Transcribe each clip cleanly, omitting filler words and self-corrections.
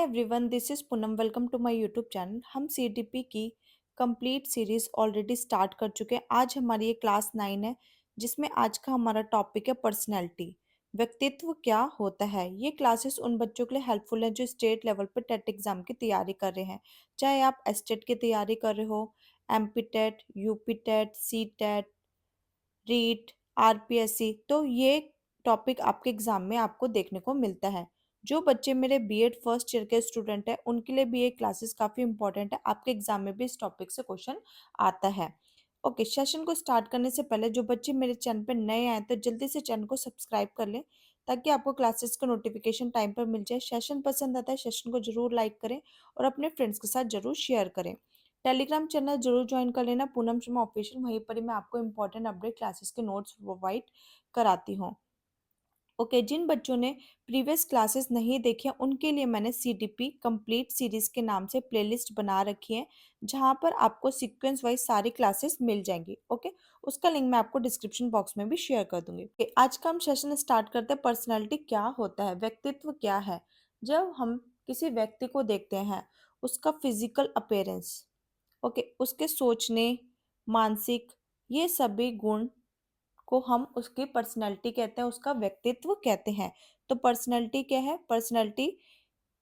Everyone, this is Poonam. Welcome to my YouTube channel. हम CDP की complete series already start कर चुके हैं। आज हमारी ये क्लास 9 है, जिसमें आज का हमारा टॉपिक है पर्सनैलिटी। व्यक्तित्व क्या होता है। ये क्लासेस उन बच्चों के लिए हेल्पफुल है जो स्टेट लेवल पर टेट एग्जाम की तैयारी कर रहे हैं। चाहे आप एसटेट की तैयारी कर रहे हो, MP TET, UP TET, C TET, REET, RPSC, तो ये टॉपिक आपके एग्जाम में आपको देखने को मिलता है। जो बच्चे मेरे बीएड फर्स्ट ईयर के स्टूडेंट हैं, उनके लिए भी ये क्लासेस काफ़ी इंपॉर्टेंट है। आपके एग्जाम में भी इस टॉपिक से क्वेश्चन आता है। ओके, सेशन को स्टार्ट करने से पहले जो बच्चे मेरे चैनल पर नए आए तो जल्दी से चैनल को सब्सक्राइब कर लें, ताकि आपको क्लासेस का नोटिफिकेशन टाइम पर मिल जाए। सेशन पसंद आता है, सेशन को जरूर लाइक करें और अपने फ्रेंड्स के साथ जरूर शेयर करें। टेलीग्राम चैनल जरूर ज्वाइन कर लेना, पूनम शर्मा ऑफिशियल। वहीं पर ही मैं आपको इंपॉर्टेंट अपडेट क्लासेस के नोट्स प्रोवाइड कराती हूँ। ओके, जिन बच्चों ने प्रीवियस क्लासेस नहीं देखी हैं, उनके लिए मैंने सीडीपी कंप्लीट सीरीज के नाम से प्लेलिस्ट बना रखी है, जहां पर आपको सीक्वेंस वाइज सारी क्लासेस मिल जाएंगी। ओके, उसका लिंक मैं आपको डिस्क्रिप्शन बॉक्स में भी शेयर कर दूंगी। आज का हम सेशन स्टार्ट करते हैं। पर्सनैलिटी क्या होता है, व्यक्तित्व क्या है। जब हम किसी व्यक्ति को देखते हैं, उसका फिजिकल अपेयरेंस, ओके, उसके सोचने, मानसिक, ये सभी गुण को हम उसकी पर्सनैलिटी कहते हैं, उसका व्यक्तित्व कहते हैं। तो पर्सनैलिटी क्या है। पर्सनैलिटी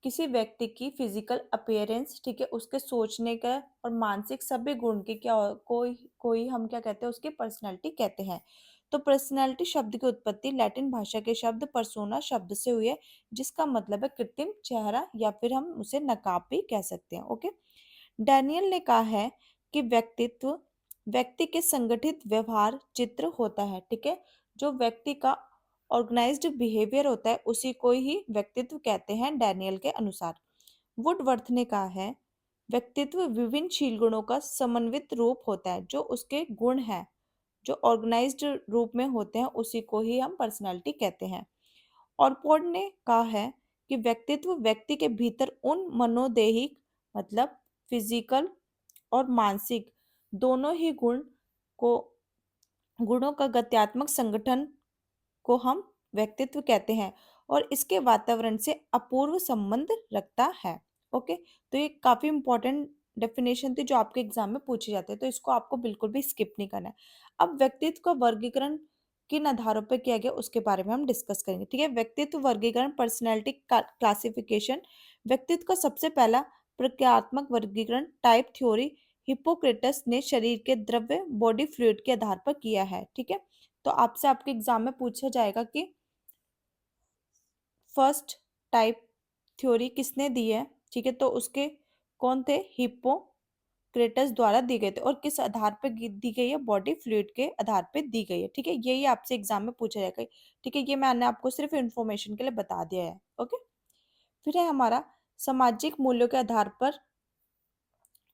किसी व्यक्ति की फिजिकल अपीयरेंस, ठीक है, उसके सोचने का और मानसिक सभी गुण की क्या कोई कोई हम क्या कहते हैं, उसकी पर्सनैलिटी कहते हैं। तो पर्सनैलिटी शब्द की उत्पत्ति लैटिन भाषा के शब्द पर्सोना शब्द से हुई है, जिसका मतलब है कृत्रिम चेहरा, या फिर हम उसे नकाब भी कह सकते हैं। ओके, डैनियल ने कहा है कि व्यक्तित्व व्यक्ति के संगठित व्यवहार चित्र होता है। ठीक है, जो व्यक्ति का ऑर्गेनाइज्ड बिहेवियर होता है, उसी को ही व्यक्तित्व कहते हैं, डैनियल के अनुसार। वुडवर्थ ने कहा है व्यक्तित्व विभिन्न शील गुणों का समन्वित रूप होता है। जो उसके गुण हैं, जो ऑर्गेनाइज्ड रूप में होते हैं, उसी को ही हम पर्सनालिटी कहते हैं। और पॉड ने कहा है कि व्यक्तित्व व्यक्ति के भीतर उन मनोदेहिक, मतलब फिजिकल और मानसिक, दोनों ही को गुणों का गत्यात्मक संगठन को हम व्यक्तित्व कहते हैं, और इसके वातावरण से अपूर्व संबंध रखता है। ओके, तो ये काफी इंपॉर्टेंट डेफिनेशन थी जो आपके एग्जाम में पूछे जाते हैं, तो इसको आपको बिल्कुल भी स्किप नहीं करना है। अब व्यक्तित्व का वर्गीकरण किन आधारों पर किया गया, उसके बारे में हम डिस्कस करेंगे। ठीक है, व्यक्तित्व वर्गीकरण, पर्सनैलिटी क्लासिफिकेशन। व्यक्तित्व का सबसे पहला प्रक्रियात्मक वर्गीकरण टाइप थ्योरी हिप्पोक्रेटस ने शरीर के द्रव्य बॉडी फ्लूइड के आधार पर किया है। ठीक है, तो आपसे आपके एग्जाम में पूछा जाएगा कि फर्स्ट टाइप थ्योरी किसने दी है। ठीक है, तो उसके कौन थे, हिप्पोक्रेटस द्वारा दी गए थे, और किस आधार पर दी गई है, बॉडी फ्लूइड के आधार पर दी गई है। ठीक है, यही आपसे एग्जाम में पूछा जाएगा। ठीक है, ये मैंने आपको सिर्फ इन्फॉर्मेशन के लिए बता दिया है। ओके, फिर है हमारा सामाजिक मूल्यों के आधार पर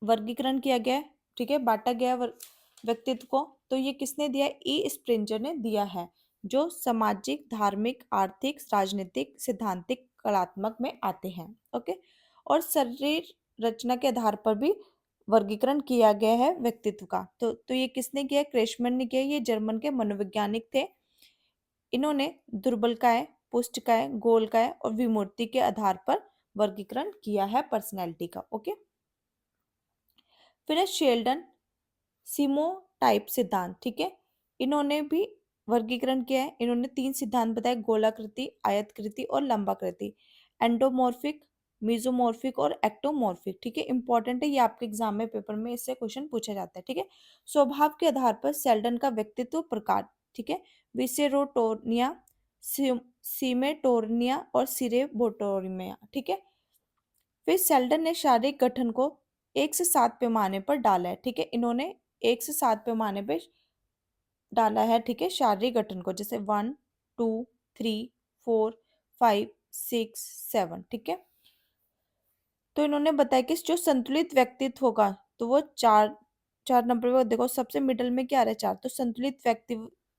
वर्गीकरण किया गया है। ठीक है, बांटा गया है व्यक्तित्व को। तो ये किसने दिया है, ई स्प्रिंजर ने दिया है, जो सामाजिक, धार्मिक, आर्थिक, राजनीतिक, सिद्धांतिक, कलात्मक में आते हैं। ओके, और शरीर रचना के आधार पर भी वर्गीकरण किया गया है व्यक्तित्व का। तो ये किसने किया, क्रेशमैन ने किया। ये जर्मन के मनोवैज्ञानिक थे। इन्होंने दुर्बलकाय, पुष्टकाय, गोलकाय और विमूर्ति के आधार पर वर्गीकरण किया है पर्सनैलिटी का। ओके, फिर है शेल्डन सिमो टाइप सिद्धांत। ठीक है, इन्होंने भी वर्गीकरण किया है। इन्होंने 3 सिद्धांत बताए, गोलाकृति, आयतकृति और लंबाकृति, एंडोमॉर्फिक, मीजोमॉर्फिक और एक्टोमॉर्फिक। ठीक है, इंपॉर्टेंट है, ये आपके एग्जाम में पेपर में इससे क्वेश्चन पूछा जाता है। ठीक है, स्वभाव के आधार पर सेल्डन का व्यक्तित्व प्रकार। ठीक है, विसेरोटोनिया, सीमेटोर्निया और सिरेबोटोरिमिया। ठीक है, फिर सेल्डन ने शारीरिक गठन को 1 से 7 पैमाने पर डाला है। ठीक है, इन्होंने 1 से 7 पैमाने पे डाला है। ठीक है, शारीरिक गठन को, जैसे 1, 2, 3, 4, 5, 6, 7। ठीक है, तो इन्होंने बताया कि जो संतुलित व्यक्तित्व होगा, तो वो चार चार नंबर पे। देखो सबसे मिडल में क्या आ रहा है, 4, तो संतुलित व्यक्ति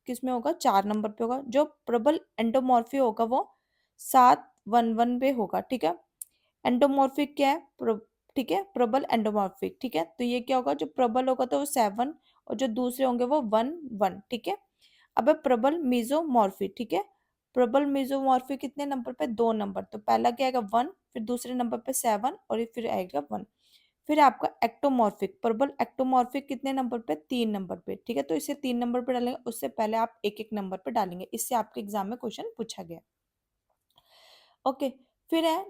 किस में होगा, 4 नंबर पे होगा। जो प्रबल एंडोमॉर्फी होगा वो 7, 1, 1 पे होगा। ठीक है, एंडोमॉर्फिक क्या है, ठीक है, प्रबल एंडोमॉर्फिक। ठीक है, तो ये क्या होगा, जो प्रबल होगा तो वो 7, और जो दूसरे होंगे वो 1, 1। ठीक है, अब है प्रबल मीजोमॉर्फिक। ठीक है, प्रबल मेसोमॉर्फी कितने नंबर पे? 2 नंबर। तो पहला क्या आएगा 1, फिर दूसरे नंबर पे 7 और ये फिर आएगा 1। फिर आपका एक्टोमॉर्फिक, प्रबल एक्टोमॉर्फिक कितने नंबर पे? 3 नंबर पे। ठीक है, तो इसे 3 नंबर पे डालेंगे, उससे पहले आप एक एक नंबर पे डालेंगे, इससे आपके एग्जाम में क्वेश्चन पूछा गया। ओके। फिर है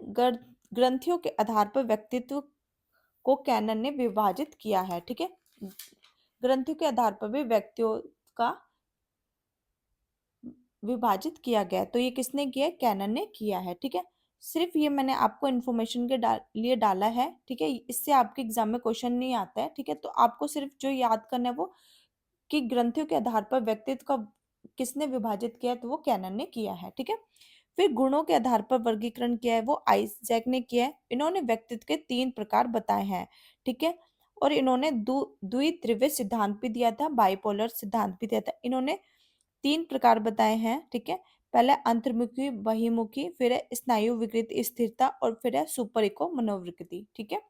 ग्रंथियों के आधार पर व्यक्तित्व को कैनन ने विभाजित किया है। ठीक है, ग्रंथियों के आधार पर भी व्यक्तियों का विभाजित किया गया है। तो ये किसने किया है? कैनन ने किया है। ठीक है, सिर्फ ये मैंने आपको इन्फॉर्मेशन के लिए डाला है। ठीक है, इससे आपके एग्जाम में क्वेश्चन नहीं आता है। ठीक है, तो आपको सिर्फ जो याद करना है वो कि ग्रंथियों के आधार पर व्यक्तित्व का किसने विभाजित किया है, तो वो कैनन ने किया है। ठीक है, फिर गुणों के आधार पर वर्गीकरण किया है, वो आइजैक ने किया है। इन्होंने व्यक्तित्व के 3 प्रकार बताए हैं। ठीक है, और इन्होंने द्विध्रुवीय सिद्धांत भी दिया था, बाइपोलर सिद्धांत भी दिया था। इन्होंने 3 प्रकार बताए हैं। ठीक है, पहले अंतर्मुखी, बहिर्मुखी, फिर है स्नायु विकृति स्थिरता और फिर है सुपर इको मनोविकृति। ठीक है,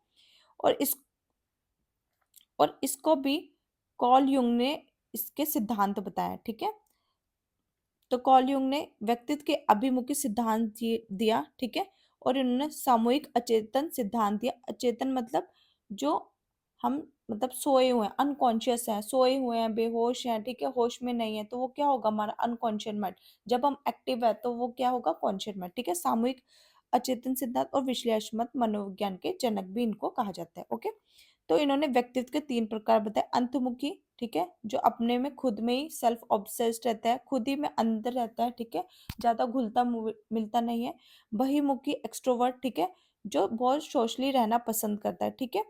और इसको भी कॉल युंग ने इसके सिद्धांत बताया। ठीक है, तो कॉल युंग ने व्यक्तित्व के अभिमुखी सिद्धांत दिया। ठीक है, और इन्होंने सामूहिक अचेतन सिद्धांत दिया। अचेतन मतलब जो हम मतलब सोए हुए हैं, अनकॉन्शियस है, सोए हुए हैं, बेहोश हैं। ठीक है, होश में नहीं है, तो वो क्या होगा? हमारा अनकॉन्शियस माइंड। जब हम एक्टिव है तो वो क्या होगा? Conscious mind. ठीक है, सामूहिक अचेतन सिद्धांत और विश्लेषणात्मक मनोविज्ञान के जनक भी इनको कहा जाता है। ओके, तो इन्होंने व्यक्तित्व के 3 प्रकार बताए। अंतर्मुखी, ठीक है, जो अपने में खुद में ही सेल्फ ऑब्सेस्ड रहता है, खुद ही में अंदर रहता है। ठीक है, ज्यादा घुलता मिलता नहीं है। बहिर्मुखी एक्सट्रोवर्ट, ठीक है, जो बहुत सोशली रहना पसंद करता है। ठीक है,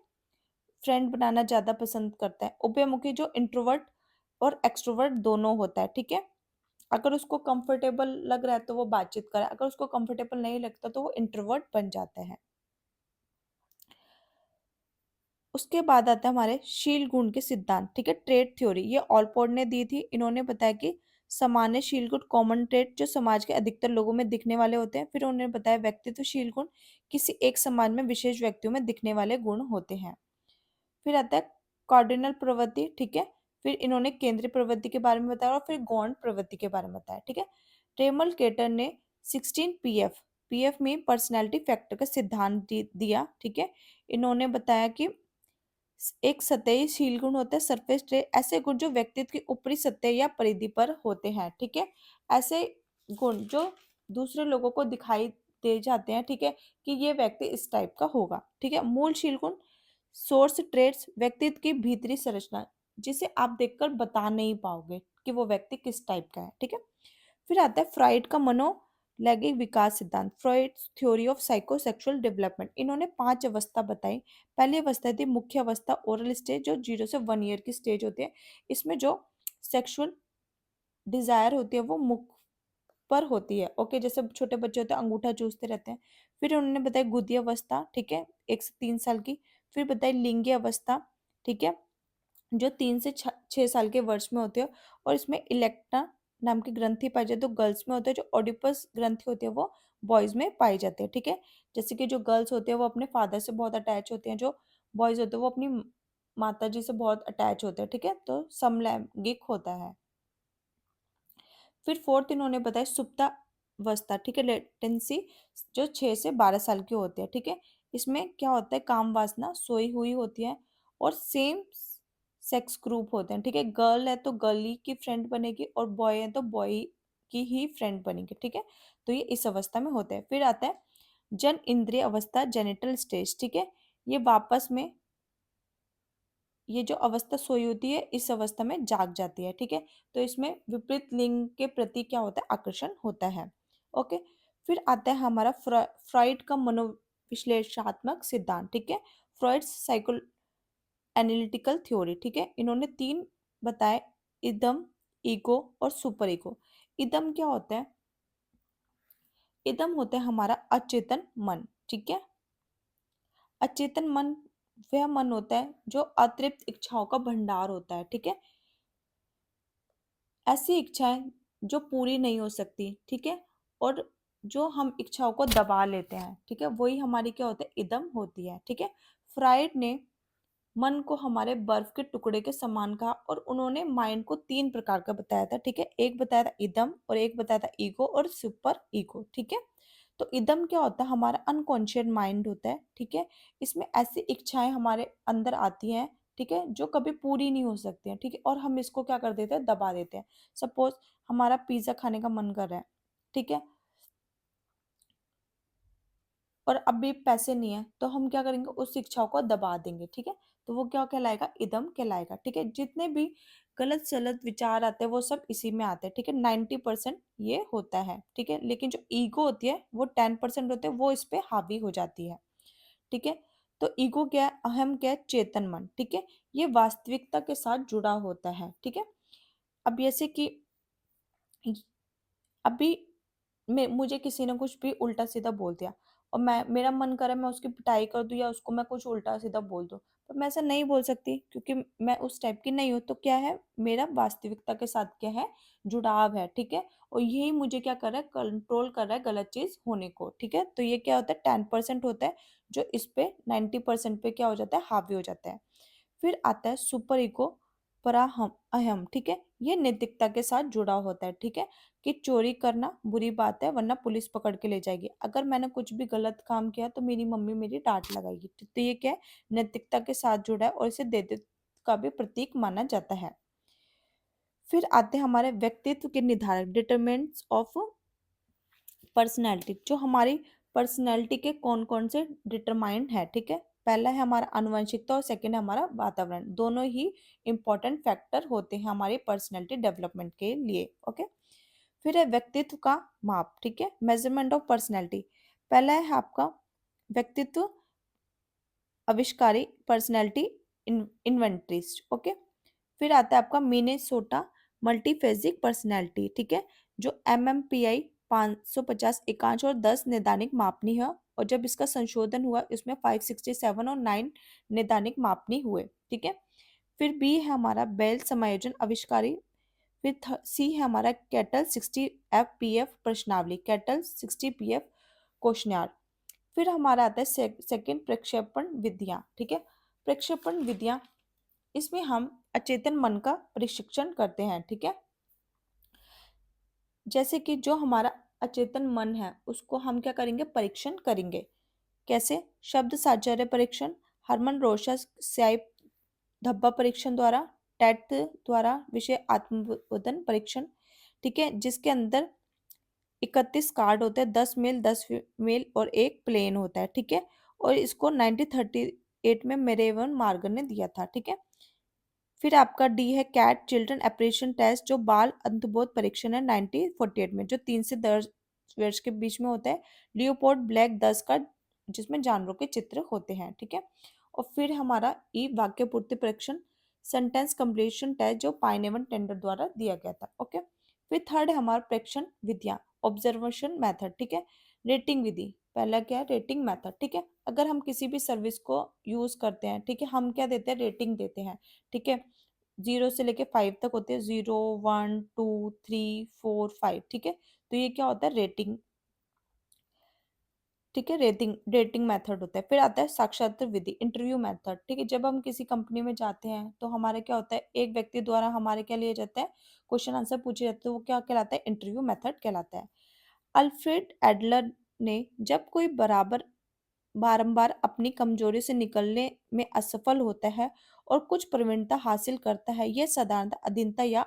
फ्रेंड बनाना ज्यादा पसंद करता है। उभयमुखी जो इंट्रोवर्ट और एक्सट्रोवर्ट दोनों होता है। ठीक है, अगर उसको कंफर्टेबल लग रहा है तो वो बातचीत करे, अगर उसको कंफर्टेबल नहीं लगता तो वो इंट्रोवर्ट बन जाता है। उसके बाद आता है हमारे शील गुण के सिद्धांत। ठीक है, ट्रेड थ्योरी, ये ऑलपोर्ट ने दी थी। इन्होंने बताया कि सामान्य शील गुण, कॉमन ट्रेड, जो समाज के अधिकतर लोगों में दिखने वाले होते हैं। फिर उन्होंने बताया व्यक्तित्व शील गुण, किसी एक समाज में विशेष व्यक्तियों में दिखने वाले गुण होते हैं। फिर आता है कार्डिनल प्रवृत्ति। ठीक है, फिर इन्होंने केंद्रीय प्रवृत्ति के बारे में बताया और फिर गौण प्रवृत्ति के बारे में बताया। ठीक है, रेमल केटर ने 16 पीएफ में पर्सनैलिटी फैक्टर का सिद्धांत दिया। ठीक है, इन्होंने बताया कि एक सतही शील गुण होता है, सरफेस ट्रे, ऐसे गुण जो व्यक्तित्व की ऊपरी सतह या परिधि पर होते हैं। ठीक है, ऐसे गुण जो दूसरे लोगों को दिखाई दे जाते हैं। ठीक है, कि ये व्यक्ति इस टाइप का होगा। ठीक है, मूल शील गुण, सोर्स ट्रेट्स, व्यक्तित्व की भीतरी संरचना, जिसे आप देखकर बता नहीं पाओगे कि वो व्यक्ति किस टाइप का है। ठीक है, फिर आता है फ्राइड का मनोलैंगिक विकास सिद्धांत, Freud's theory of psychosexual development. इन्होंने 5 अवस्था बताई। पहली अवस्था थी मुख्य अवस्था, ओरल स्टेज, जो 0 से 1 ईयर की स्टेज होती है। इसमें जो सेक्सुअल डिजायर होती है वो मुख पर होती है। ओके, जैसे छोटे बच्चे होते हैं अंगूठा चूसते रहते हैं। फिर उन्होंने बताया गुदी अवस्था, ठीक है, 1 से 3 साल की। फिर बताई लिंगी अवस्था, ठीक है, जो 3 से 6 साल के वर्ष में होते हैं, और इसमें इलेक्ट्रा नाम की ग्रंथि पाई जाती है, तो गर्ल्स में होता है। जो ओडिपस ग्रंथि होती है वो बॉयज में पाई जाती है। ठीक है, जैसे कि जो गर्ल्स होते हैं वो अपने फादर से बहुत अटैच होते हैं, जो बॉयज होते हैं वो अपनी माता जी से बहुत अटैच होते हैं। ठीक है, तो समलैंगिक होता है। फिर फोर्थ इन्होंने बताया सुप्ता अवस्था, ठीक है, लेटेंसी, जो 6 से 12 साल के होते हैं। ठीक है, इसमें क्या होता है? काम वासना सोई हुई होती है, और सेम सेक्स ग्रुप होते हैं। ठीक है, गर्ल है तो गर्ल ही की फ्रेंड बनेगी, और बॉय है तो बॉय की ही फ्रेंड बनेगी। ठीक है, तो ये इस अवस्था में होता है। फिर आता है जन इंद्रिय अवस्था, जेनिटल स्टेज। ठीक है, ये वापस में ये जो अवस्था सोई होती है इस अवस्था में जाग जाती है। ठीक है, तो इसमें विपरीत लिंग के प्रति क्या होता है? आकर्षण होता है। ओके, फिर आता है हमारा फ्रॉइड का मनोविश्लेषणात्मक सिद्धांत। ठीक है, फ्रॉइड्स साइको एनालिटिकल थ्योरी। ठीक है, इन्होंने 3 बताए, इदम, ईगो और सुपर ईगो। इदम क्या होता है? इदम होता है हमारा अचेतन मन। ठीक है, अचेतन मन वह मन होता है जो अतिरिक्त इच्छाओं का भंडार होता है। ठीक है, ऐसी इच्छाएं जो पूरी नहीं हो सकती। ठीक है, और जो हम इच्छाओं को दबा लेते हैं। ठीक है, वही हमारी क्या होता है? इदम होती है। ठीक है, फ्राइड ने मन को हमारे बर्फ के टुकड़े के समान कहा और उन्होंने माइंड को तीन प्रकार का बताया था, ठीक है। एक बताया था इदम, और एक बताया था ईगो, और सुपर ईगो, ठीक है। तो इदम क्या होता है, हमारा अनकॉन्शियस माइंड होता है, ठीक है। इसमें ऐसी इच्छाएं हमारे अंदर आती हैं, ठीक है, जो कभी पूरी नहीं हो सकती हैं, ठीक है, और हम इसको क्या कर देते हैं, दबा देते हैं। सपोज हमारा पिज्जा खाने का मन कर रहा है, ठीक है, और अभी पैसे नहीं है, तो हम क्या करेंगे, उस इच्छाओं को दबा देंगे, ठीक है। तो वो क्या कहलाएगा, इदम कहलाएगा, ठीक है। जितने भी गलत सलत विचार आते हैं वो सब इसी में आते हैं, ठीक है। 90% ये होता है, ठीक है, लेकिन जो ईगो होती है वो 10% होते हैं, वो इस पे हावी हो जाती है, ठीक है। तो ईगो क्या है, अहम क्या है, चेतन मन, ठीक है। ये वास्तविकता के साथ जुड़ा होता है, ठीक है। अब जैसे कि अभी मुझे किसी ने कुछ भी उल्टा सीधा बोल दिया, और मेरा मन करे मैं उसकी पिटाई कर दूं या उसको मैं कुछ उल्टा सीधा बोल दूं, पर मैं ऐसा नहीं बोल सकती क्योंकि मैं उस टाइप की नहीं हूँ। तो क्या है, मेरा वास्तविकता के साथ क्या है, जुड़ाव है, ठीक है। और यही मुझे क्या कर रहा है, कंट्रोल कर रहा है गलत चीज होने को, ठीक है। तो ये क्या होता है, 10% होता है, जो इस पे 90% पे क्या हो जाता है, हावी हो जाता है। फिर आता है सुपर इगो, पराहम अहम, ठीक है। ये नैतिकता के साथ जुड़ा होता है, ठीक है, कि चोरी करना बुरी बात है वरना पुलिस पकड़ के ले जाएगी, अगर मैंने कुछ भी गलत काम किया तो मेरी मम्मी मेरी डांट लगाएगी। तो ये क्या है, नैतिकता के साथ जुड़ा है और इसे नैतिक का भी प्रतीक माना जाता है। फिर आते हैं हमारे व्यक्तित्व के निर्धारक, डिटरमिनेंट्स ऑफ पर्सनैलिटी, जो हमारी पर्सनैलिटी के कौन कौन से डिटरमाइंड है, ठीक है। पहला है हमारा आनुवंशिकता और सेकंड है हमारा वातावरण, दोनों ही इंपॉर्टेंट फैक्टर होते हैं हमारी पर्सनैलिटी डेवलपमेंट के लिए, ओके। फिर है व्यक्तित्व का माप, ठीक है, मेजरमेंट ऑफ पर्सनैलिटी। पहला है आपका व्यक्तित्व आविष्कारी, पर्सनैलिटी इन्वेंटरीज, ओके। फिर आता है आपका मिनेसोटा मल्टीफेजिक पर्सनैलिटी, ठीक है, जो MMPI 550 एकांश और 10 नैदानिक मापनी है, और जब इसका संशोधन हुआ इसमें 567 और 9 नैदानिक मापनी हुए, ठीक है। फिर बी है हमारा बेल समायोजन आविष्कारी। फिर सी है हमारा कैटल 60 FPF प्रश्नावली, कैटल 60 PF क्वेश्चनार। फिर हमारा आता है सेकंड प्रक्षेपण विधियां, ठीक है। प्रक्षेपण विधियां, इसमें हम अचेतन मन का प्रशिक्षण करते हैं, ठीक है। जैसे कि जो हमारा अचेतन मन है उसको हम क्या करेंगे, परीक्षण करेंगे। कैसे, शब्द साझर्य परीक्षण, हरमन रोशा स्याई धब्बा परीक्षण द्वारा, टेट द्वारा विषय आत्मबोधन परीक्षण, ठीक है, जिसके अंदर 31 कार्ड होते हैं, 10 मेल 10 फीमेल और एक प्लेन होता है, ठीक है। और इसको 1938 में मेरेवन मार्गर ने दिया था, ठीक है। फिर आपका डी है कैट चिल्ड्रन एप्रेशन टेस्ट, जो बाल अंतर्बोध परीक्षण है 1948 में, जो 3 से 10 वर्ष के बीच में होता है। लियोपोल्ड ब्लैक 10 का, जिसमें जानवरों के चित्र होते हैं, ठीक है। और फिर हमारा ई वाक्य पूर्ति परीक्षण, सेंटेंस कंप्लीशन टेस्ट, जो पाइनेवन टेंडर द्वारा दिया गया था, ओके। फिर थर्ड है हमारा प्रेक्षण विधियां, ऑब्जर्वेशन मेथड, ठीक है। रेटिंग विधि, पहला क्या है, रेटिंग मेथड, ठीक है। अगर हम किसी भी सर्विस को यूज करते हैं, ठीक है, हम क्या देते हैं, रेटिंग देते हैं, ठीक है। 0 से लेके 5 तक होते हैं, 0 1 2 3 4 5, ठीक है। तो ये क्या होता है, रेटिंग, ठीक है, रेटिंग रेटिंग मेथड होता है। फिर आता है साक्षात्कार विधि, इंटरव्यू मेथड, ठीक है। जब हम किसी कंपनी में जाते हैं तो हमारे क्या होता है, एक व्यक्ति द्वारा हमारे क्या लिए जाते हैं, क्वेश्चन आंसर पूछे जाते हैं, वो क्या कहलाता है, इंटरव्यू मेथड कहलाता है। अल्फ्रेड एडलर ने जब कोई बराबर बारंबार अपनी कमजोरी से निकलने में असफल होता है और कुछ प्रवीणता हासिल करता है, यह साधारणतः अधीनता या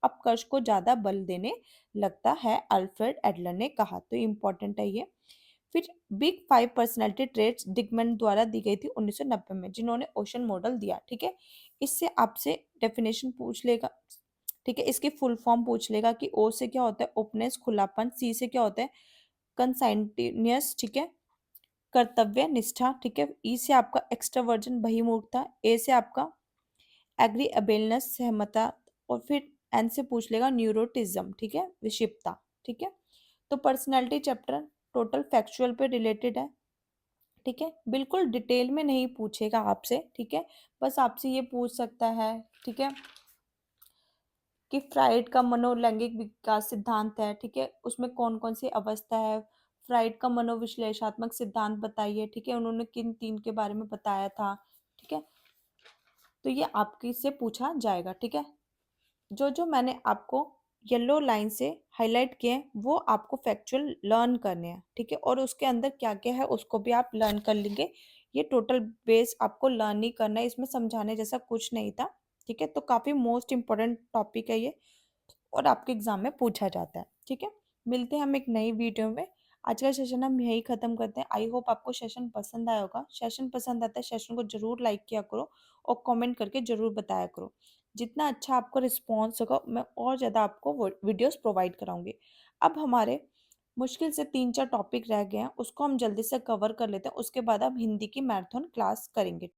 अपकर्ष को ज्यादा बल देने लगता है, अल्फ्रेड एडलर ने कहा। तो इंपॉर्टेंट है ये। फिर बिग 5 पर्सनैलिटी ट्रेट्स डिकमैन द्वारा दी गई थी 1990 में, जिन्होंने ओशन मॉडल दिया, ठीक है। इससे आपसे डेफिनेशन पूछ लेगा, ठीक है, इसकी फुल फॉर्म पूछ लेगा कि ओ से क्या होता है, ओपनेस खुलापन, सी से क्या होता है, कंसाइंटिनियस, ठीक है, कर्तव्य निष्ठा, ठीक है। ई से आपका एक्स्ट्रावर्जन बहिर्मुखता, ए से आपका एग्रीअबेलनेस सहमता, और फिर एन से पूछ लेगा न्यूरोटिज्म, ठीक है, विक्षिप्तता, ठीक है। तो पर्सनैलिटी चैप्टर टोटल फैक्चुअल पे रिलेटेड है, ठीक है, बिल्कुल डिटेल में नहीं पूछेगा आपसे, ठीक है। बस आपसे ये पूछ सकता है, ठीक है, कि फ्राइड का मनोलैंगिक विकास सिद्धांत है, ठीक है, उसमें कौन कौन सी अवस्था है। फ्राइड का मनोविश्लेषणात्मक सिद्धांत बताइए, ठीक है, उन्होंने किन तीन के बारे में बताया था, ठीक है। तो ये आपकी से पूछा जाएगा, ठीक है। जो जो मैंने आपको येलो लाइन से हाईलाइट किए हैं वो आपको फैक्चुअल लर्न करने हैं, ठीक है। और उसके अंदर क्या क्या है उसको भी आप लर्न कर लेंगे। ये टोटल बेस आपको लर्न ही करना है, इसमें समझाने जैसा कुछ नहीं था, ठीक है। तो काफ़ी मोस्ट इंपॉर्टेंट टॉपिक है ये, और आपके एग्जाम में पूछा जाता है, ठीक है। मिलते हैं हम एक नई वीडियो में। आज का सेशन हम यही खत्म करते हैं। आई होप आपको सेशन पसंद आया होगा। सेशन पसंद आता है सेशन को जरूर लाइक किया करो और कमेंट करके जरूर बताया करो। जितना अच्छा आपको रिस्पॉन्स होगा मैं और ज़्यादा आपको वीडियोस प्रोवाइड कराऊंगी। अब हमारे मुश्किल से 3-4 टॉपिक रह गए हैं, उसको हम जल्दी से कवर कर लेते हैं, उसके बाद हम हिंदी की मैराथन क्लास करेंगे।